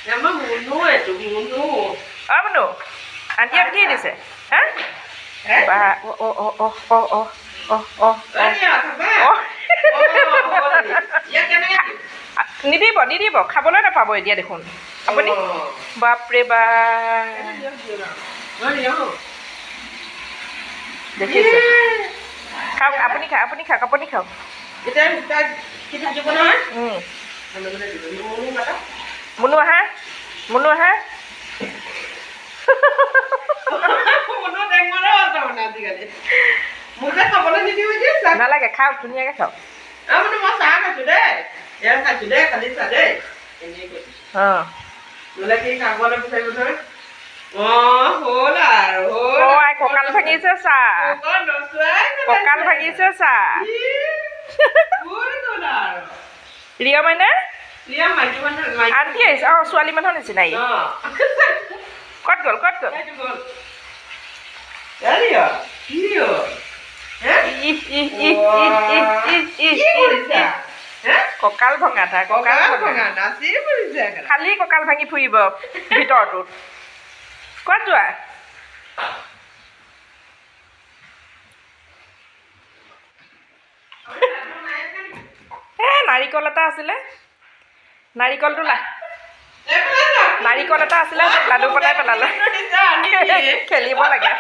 Emang munu itu munu. Apa nu? Anti apa dia ni se? Hah? Ba Tadi apa? Oh. Ya kena ya. নিদিব খাবলৈ নাপাব এতিয়া দেখোন আপুনি বাপৰে বা দেখিছে খাওক আপুনি খাওক Kita kita coba নহয় মুনু আহা Munu deng mana atau nanti kali. Muda kapan nanti dia sah. নালাগে খাওক ধুনীয়াকৈ খাওক Munu masak kan sudah. Ya kan sudah kali saja. Ini ikut. Lagi kapan bisa betul? Hola. আই কঁকাল ভাঙিছে চা কঁকাল ভাঙিছে চা ৰিয়া মানে Dia maju mana? আন্টি আহিছে ছোৱালী মানুহৰ নিচিনাই ক'ত গ'ল Dari ya? Iya. কঁকাল ভঙা তাৰ কঁকাল ভঙা nasi bisa kan? খালি কঁকাল ভাঙি ফুৰিব ভিতৰটোত ক'ত যোৱা নাৰিকল এটা আছিলে নাৰিকল এটা আছিলে লাডু বনাই পেলালে খেলিব লাগে